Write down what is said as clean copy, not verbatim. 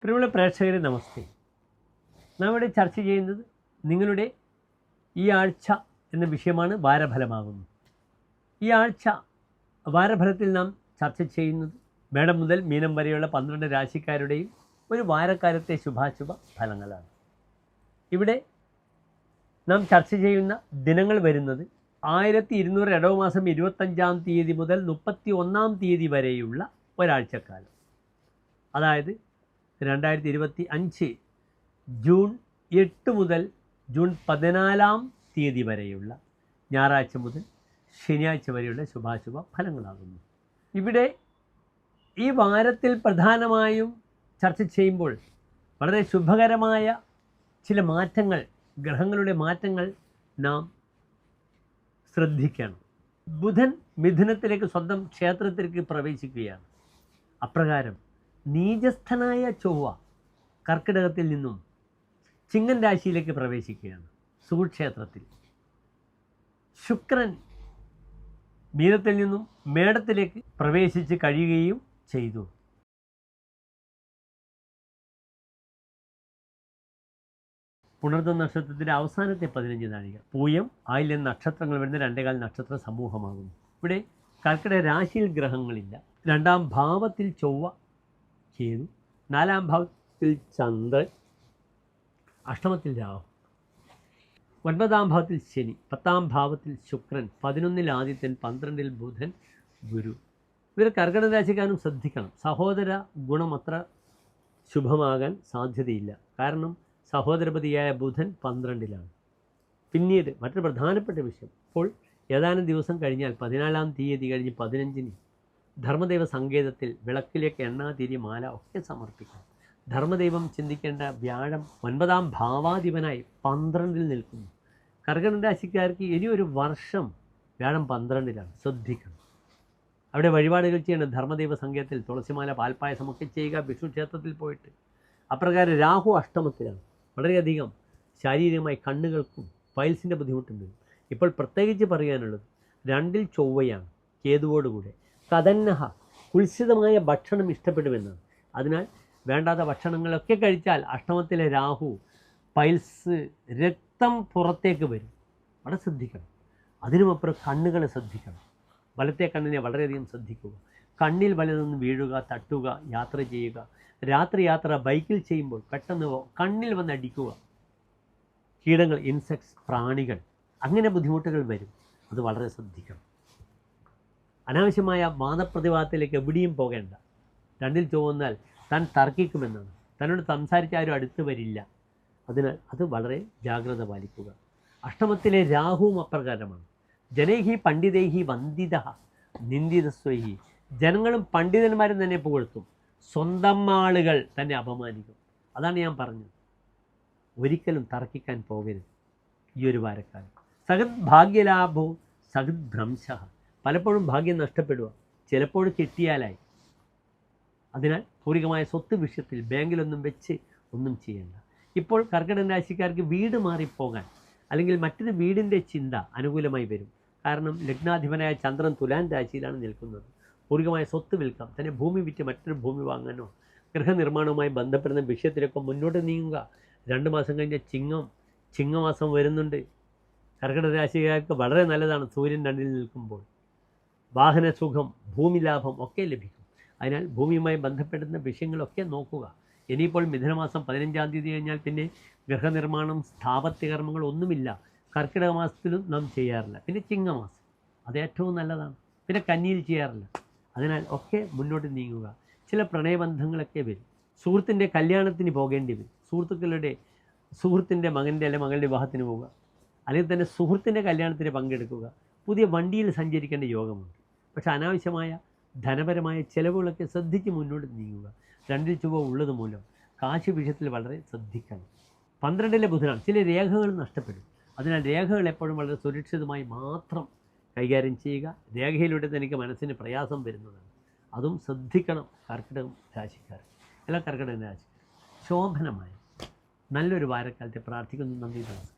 പ്രിയമുള്ള പ്രേക്ഷകരെ നമസ്തേ. നാം ഇവിടെ ചർച്ച ചെയ്യുന്നത് നിങ്ങളുടെ ഈ ആഴ്ച എന്ന വിഷയമാണ്. വാരഫലമാകുന്നു. ഈ ആഴ്ച വാരഫലത്തിൽ നാം ചർച്ച ചെയ്യുന്നത് മേടം മുതൽ മീനം വരെയുള്ള 12 രാശിക്കാരുടെയും ഒരു വാരക്കാലത്തെ ശുഭാശുഭ ഫലങ്ങളാണ്. ഇവിടെ നാം ചർച്ച ചെയ്യുന്ന ദിനങ്ങൾ വരുന്നത് 1200 ഇടവമാസം 25-ാം തീയതി മുതൽ 31-ാം തീയതി വരെയുള്ള ഒരാഴ്ചക്കാലം. അതായത് 2025 ജൂൺ 8 മുതൽ ജൂൺ 14-ാം തീയതി വരെയുള്ള ഞായറാഴ്ച മുതൽ ശനിയാഴ്ച വരെയുള്ള ശുഭാശുഭ ഫലങ്ങളാകുന്നു. ഇവിടെ ഈ വാരത്തിൽ പ്രധാനമായും ചർച്ച ചെയ്യുമ്പോൾ വളരെ ശുഭകരമായ ചില മാറ്റങ്ങൾ, ഗ്രഹങ്ങളുടെ മാറ്റങ്ങൾ നാം ശ്രദ്ധിക്കണം. ബുധൻ മിഥുനത്തിലേക്ക് സ്വന്തം ക്ഷേത്രത്തിലേക്ക് പ്രവേശിക്കുകയാണ്. അപ്രകാരം നീചസ്ഥനായ ചൊവ്വ കർക്കിടകത്തിൽ നിന്നും ചിങ്ങൻ രാശിയിലേക്ക് പ്രവേശിക്കുകയാണ്. സുക്ഷേത്രത്തിൽ ശുക്രൻ മീനത്തിൽ നിന്നും മേടത്തിലേക്ക് പ്രവേശിച്ച് കഴിയുകയും ചെയ്തു. പുണർദ നക്ഷത്രത്തിൻ്റെ അവസാനത്തെ 15 നാഴിക പൂയം ആയില്യം നക്ഷത്രങ്ങൾ വരുന്ന 2 നക്ഷത്ര സമൂഹമാകുന്നു. ഇവിടെ കർക്കിടക രാശിയിൽ ഗ്രഹങ്ങളില്ല. 2-ാം ഭാവത്തിൽ ചൊവ്വ, കേതു, 4-ാം ഭാവത്തിൽ ചന്ദ്രൻ, അഷ്ടമത്തിൽ രാഹു, 9-ാം ഭാവത്തിൽ ശനി, 10-ാം ഭാവത്തിൽ ശുക്രൻ, 11-ൽ ആദിത്യൻ, 12-ൽ ബുധൻ, ഗുരു. ഇവർ കർക്കിടക രാശിക്കാരും ശ്രദ്ധിക്കണം. സഹോദര ഗുണം അത്ര ശുഭമാകാൻ സാധ്യതയില്ല. കാരണം സഹോദരപതിയായ ബുധൻ 12-ലാണ്. പിന്നീട് മറ്റൊരു പ്രധാനപ്പെട്ട വിഷയം, ഇപ്പോൾ ഏതാനും ദിവസം കഴിഞ്ഞാൽ 14-ാം തീയതി കഴിഞ്ഞ് 15-ന് ധർമ്മദൈവ സങ്കേതത്തിൽ വിളക്കിലേക്ക് എണ്ണ, തിരി, മാല ഒക്കെ സമർപ്പിക്കണം. ധർമ്മദൈവം ചിന്തിക്കേണ്ട വ്യാഴം 9-ാം ഭാവാധിപനായി 12-ൽ നിൽക്കുന്നു. കർക്കിടക രാശിക്കാർക്ക് ഇനിയൊരു വർഷം വ്യാഴം 12-ലാണ്. ശ്രദ്ധിക്കണം. അവിടെ വഴിപാടുകൾ ചെയ്യണം. ധർമ്മദൈവ സങ്കേതത്തിൽ തുളസിമാല, പാൽപ്പായസമൊക്കെ ചെയ്യുക, വിഷ്ണു ക്ഷേത്രത്തിൽ പോയിട്ട്. അപ്രകാരം രാഹു അഷ്ടമത്തിലാണ്. വളരെയധികം ശാരീരികമായി കണ്ണുകൾക്കും പൈൽസിൻ്റെ ബുദ്ധിമുട്ടുണ്ട്. ഇപ്പോൾ പ്രത്യേകിച്ച് പറയാനുള്ളത് 2-ൽ ചൊവ്വയാണ് കേതുവോടുകൂടെ. കഥന്നഹ കുൽസിതമായ ഭക്ഷണം ഇഷ്ടപ്പെടുമെന്നാണ്. അതിനാൽ വേണ്ടാത്ത ഭക്ഷണങ്ങളൊക്കെ കഴിച്ചാൽ അഷ്ടമത്തിലെ രാഹു പൈൽസ്, രക്തം പുറത്തേക്ക് വരും. വളരെ ശ്രദ്ധിക്കണം. അതിനുമപ്പുറം കണ്ണുകളെ ശ്രദ്ധിക്കണം. വലത്തെ കണ്ണിനെ വളരെയധികം ശ്രദ്ധിക്കുക. കണ്ണിൽ വലതൊന്ന് വീഴുക, തട്ടുക, യാത്ര ചെയ്യുക. രാത്രി യാത്ര ബൈക്കിൽ ചെയ്യുമ്പോൾ പെട്ടെന്ന് കണ്ണിൽ വന്ന് അടിക്കുക. കീടങ്ങൾ, ഇൻസെക്ട്സ്, പ്രാണികൾ, അങ്ങനെ ബുദ്ധിമുട്ടുകൾ വരും. അത് വളരെ ശ്രദ്ധിക്കണം. അനാവശ്യമായ വാദപ്രതിവാദത്തിലേക്ക് എവിടെയും പോകേണ്ട. 2-ൽ ചൊവ്വന്നാൽ താൻ തർക്കിക്കുമെന്നാണ്. തന്നോട് സംസാരിച്ച ആരും അടുത്ത് വരില്ല. അതിനാൽ അത് വളരെ ജാഗ്രത പാലിക്കുക. അഷ്ടമത്തിലെ രാഹുവും അപ്രകാരമാണ്. ജനൈഹി പണ്ഡിതൈഹി വന്ദിത നിന്ദിതസ്വൈഹി. ജനങ്ങളും പണ്ഡിതന്മാരും തന്നെ പുകഴ്ത്തും, സ്വന്തം ആളുകൾ തന്നെ അപമാനിക്കും. അതാണ് ഞാൻ പറഞ്ഞത്. ഒരിക്കലും തർക്കിക്കാൻ പോകരുത് ഈ ഒരു വാരക്കാലം. സഹത് ഭാഗ്യലാഭോ സഹത് ഭ്രംശ. പലപ്പോഴും ഭാഗ്യം നഷ്ടപ്പെടുക, ചിലപ്പോൾ കിട്ടിയാലായി. അതിനാൽ പൂർവികമായ സ്വത്ത് വിഷയത്തിൽ ബാങ്കിലൊന്നും വെച്ച് ഒന്നും ചെയ്യേണ്ട. ഇപ്പോൾ കർക്കിടക രാശിക്കാർക്ക് വീട് മാറിപ്പോകാൻ അല്ലെങ്കിൽ മറ്റൊരു വീടിൻ്റെ ചിന്ത അനുകൂലമായി വരും. കാരണം ലഗ്നാധിപനായ ചന്ദ്രൻ തുലാൻ രാശിയിലാണ് നിൽക്കുന്നത്. പൂർവികമായ സ്വത്ത് വിൽക്കാം, തന്നെ ഭൂമി വിറ്റ് മറ്റൊരു ഭൂമി വാങ്ങാനോ ഗൃഹനിർമ്മാണവുമായി ബന്ധപ്പെടുന്ന വിഷയത്തിലൊക്കെ മുന്നോട്ട് നീങ്ങുക. 2 മാസം കഴിഞ്ഞ ചിങ്ങമാസം വരുന്നുണ്ട്. കർക്കിടക രാശിക്കാർക്ക് വളരെ നല്ലതാണ്. സൂര്യൻ 2-ൽ നിൽക്കുമ്പോൾ വാഹനസുഖം, ഭൂമി ലാഭം ഒക്കെ ലഭിക്കും. അതിനാൽ ഭൂമിയുമായി ബന്ധപ്പെടുന്ന വിഷയങ്ങളൊക്കെ നോക്കുക. ഇനിയിപ്പോൾ മിഥുനമാസം 15-ാം തീയതി കഴിഞ്ഞാൽ പിന്നെ ഗൃഹനിർമ്മാണം, സ്ഥാപത്യകർമ്മങ്ങൾ ഒന്നുമില്ല. കർക്കിടക മാസത്തിലും നാം ചെയ്യാറില്ല. പിന്നെ ചിങ്ങമാസം അത് ഏറ്റവും നല്ലതാണ്. പിന്നെ കന്നിയിൽ ചെയ്യാറില്ല. അതിനാൽ ഒക്കെ മുന്നോട്ട് നീങ്ങുക. ചില പ്രണയബന്ധങ്ങളൊക്കെ വരും. സുഹൃത്തിൻ്റെ കല്യാണത്തിന് പോകേണ്ടി വരും. സുഹൃത്തിൻ്റെ മകൻ്റെ അല്ലെങ്കിൽ മകളുടെ വിവാഹത്തിന് പോവുക, അല്ലെങ്കിൽ തന്നെ സുഹൃത്തിൻ്റെ കല്യാണത്തിന് പങ്കെടുക്കുക. പുതിയ വണ്ടിയിൽ സഞ്ചരിക്കേണ്ട യോഗമുണ്ട്. പക്ഷേ അനാവശ്യമായ ധനപരമായ ചിലവുകളൊക്കെ ശ്രദ്ധിച്ച് മുന്നോട്ട് നീങ്ങുക. 2-ൽ ചൊവ്വ ഉള്ളത് മൂലം കാശ് വിഷയത്തിൽ വളരെ ശ്രദ്ധിക്കണം. 12-ലെ ബുധനാണ്. ചില രേഖകൾ നഷ്ടപ്പെടും. അതിനാൽ രേഖകൾ എപ്പോഴും വളരെ സുരക്ഷിതമായി മാത്രം കൈകാര്യം ചെയ്യുക. രേഖയിലൂടെ തനിക്ക് മനസ്സിന് പ്രയാസം വരുന്നതാണ്. അതും ശ്രദ്ധിക്കണം. കർക്കിടകം രാശിക്കാർ, എല്ലാ കർക്കിടക രാശിക്കാർ ശോഭനമായ നല്ലൊരു വാരക്കാലത്തെ പ്രാർത്ഥിക്കുന്നു. നന്ദി, നമസ്കാരം.